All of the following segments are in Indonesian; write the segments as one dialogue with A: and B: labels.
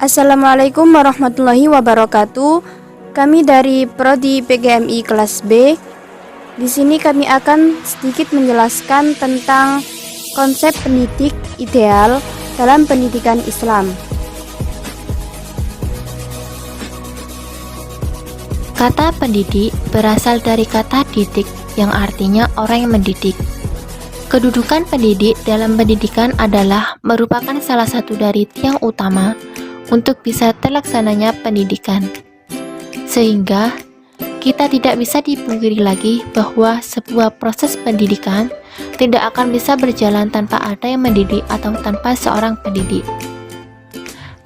A: Assalamualaikum warahmatullahi wabarakatuh. Kami dari Prodi PGMI kelas B. Di sini kami akan sedikit menjelaskan tentang konsep pendidik ideal dalam pendidikan Islam.
B: Kata pendidik berasal dari kata didik yang artinya orang yang mendidik. Kedudukan pendidik dalam pendidikan adalah merupakan salah satu dari tiang utama untuk bisa terlaksananya pendidikan. Sehingga kita tidak bisa dipungkiri lagi bahwa sebuah proses pendidikan tidak akan bisa berjalan tanpa ada yang mendidik atau tanpa seorang pendidik.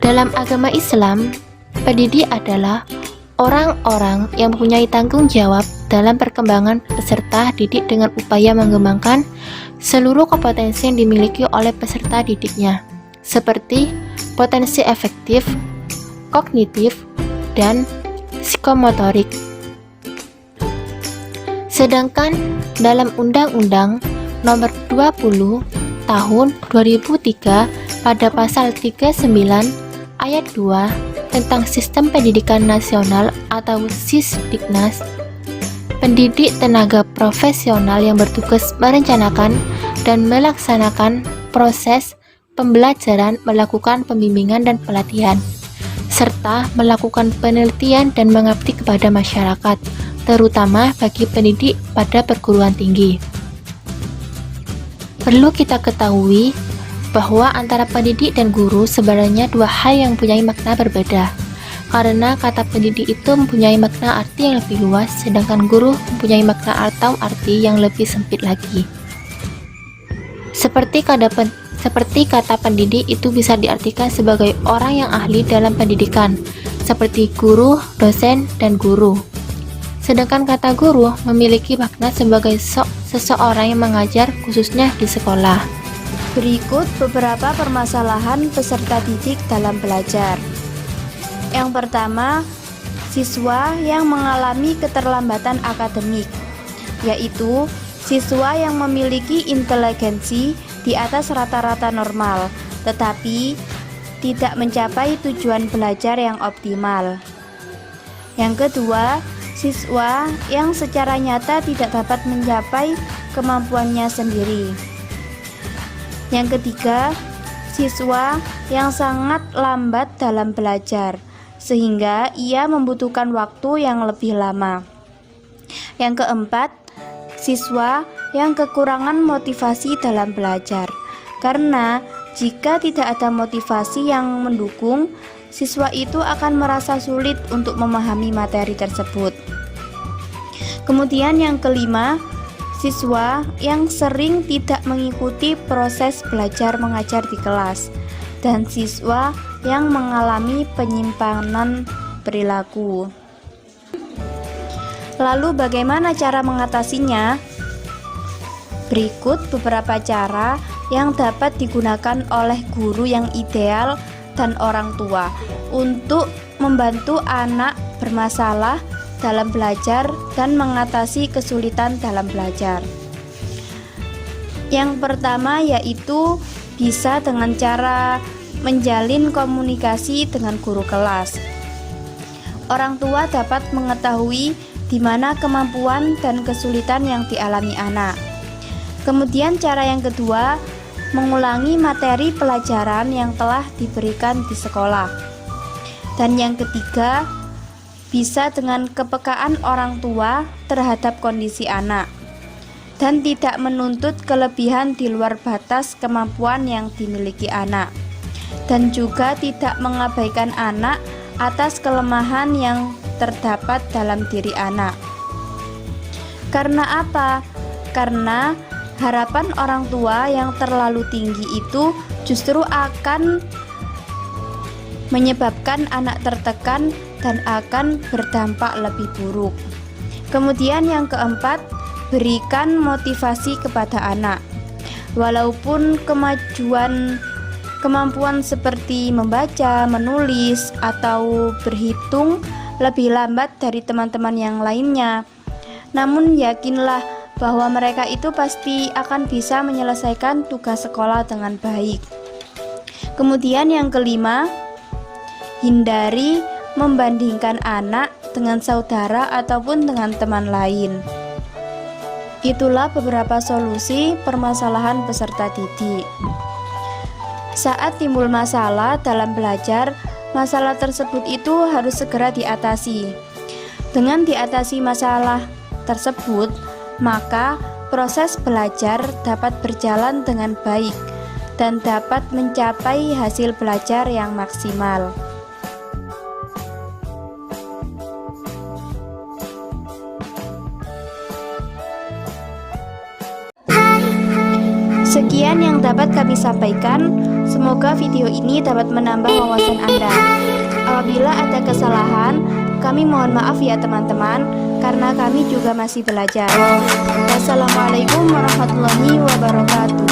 B: Dalam agama Islam, pendidik adalah orang-orang yang mempunyai tanggung jawab dalam perkembangan peserta didik dengan upaya mengembangkan seluruh kompetensi yang dimiliki oleh peserta didiknya, seperti potensi efektif, kognitif, dan psikomotorik. Sedangkan dalam Undang-Undang Nomor 20 Tahun 2003 pada pasal 39 ayat 2 tentang Sistem Pendidikan Nasional atau Sisdiknas, pendidik tenaga profesional yang bertugas merencanakan dan melaksanakan proses pembelajaran, melakukan pembimbingan dan pelatihan, serta melakukan penelitian dan mengabdi kepada masyarakat, terutama bagi pendidik pada perguruan tinggi. Perlu kita ketahui bahwa antara pendidik dan guru sebenarnya dua hal yang mempunyai makna berbeda, karena kata pendidik itu mempunyai makna arti yang lebih luas, sedangkan guru mempunyai makna atau arti yang lebih sempit lagi. Seperti kata pendidik itu bisa diartikan sebagai orang yang ahli dalam pendidikan, seperti guru, dosen, dan guru. Sedangkan kata guru memiliki makna sebagai seseorang yang mengajar khususnya di sekolah.
A: Berikut beberapa permasalahan peserta didik dalam belajar. Yang pertama, siswa yang mengalami keterlambatan akademik, yaitu siswa yang memiliki inteligensi di atas rata-rata normal, tetapi tidak mencapai tujuan belajar yang optimal. Yang kedua, siswa yang secara nyata tidak dapat mencapai kemampuannya sendiri. Yang ketiga, siswa yang sangat lambat dalam belajar, sehingga ia membutuhkan waktu yang lebih lama. Yang keempat, siswa yang kekurangan motivasi dalam belajar, karena jika tidak ada motivasi yang mendukung, siswa itu akan merasa sulit untuk memahami materi tersebut. Kemudian yang kelima, siswa yang sering tidak mengikuti proses belajar mengajar di kelas, dan siswa yang mengalami penyimpangan perilaku. Lalu bagaimana cara mengatasinya? Berikut beberapa cara yang dapat digunakan oleh guru yang ideal dan orang tua untuk membantu anak bermasalah dalam belajar dan mengatasi kesulitan dalam belajar. Yang pertama yaitu bisa dengan cara menjalin komunikasi dengan guru kelas. Orang tua dapat mengetahui di mana kemampuan dan kesulitan yang dialami anak. Kemudian cara yang kedua, mengulangi materi pelajaran yang telah diberikan di sekolah. Dan yang ketiga, bisa dengan kepekaan orang tua terhadap kondisi anak dan tidak menuntut kelebihan di luar batas kemampuan yang dimiliki anak, dan juga tidak mengabaikan anak atas kelemahan yang terdapat dalam diri anak. Karena apa? Karena harapan orang tua yang terlalu tinggi itu justru akan menyebabkan anak tertekan dan akan berdampak lebih buruk. Kemudian yang keempat, berikan motivasi kepada anak. Walaupun kemampuan seperti membaca, menulis, atau berhitung lebih lambat dari teman-teman yang lainnya, namun yakinlah bahwa mereka itu pasti akan bisa menyelesaikan tugas sekolah dengan baik. Kemudian yang kelima, Hindari membandingkan anak dengan saudara ataupun dengan teman lain. Itulah beberapa solusi permasalahan peserta didik. Saat timbul masalah dalam belajar, masalah tersebut itu harus segera diatasi. Dengan diatasi masalah tersebut, maka proses belajar dapat berjalan dengan baik dan dapat mencapai hasil belajar yang maksimal. Sekian yang dapat kami sampaikan. Semoga video ini dapat menambah wawasan Anda. Apabila ada kesalahan, kami mohon maaf ya teman-teman, karena kami juga masih belajar. Wassalamualaikum warahmatullahi wabarakatuh.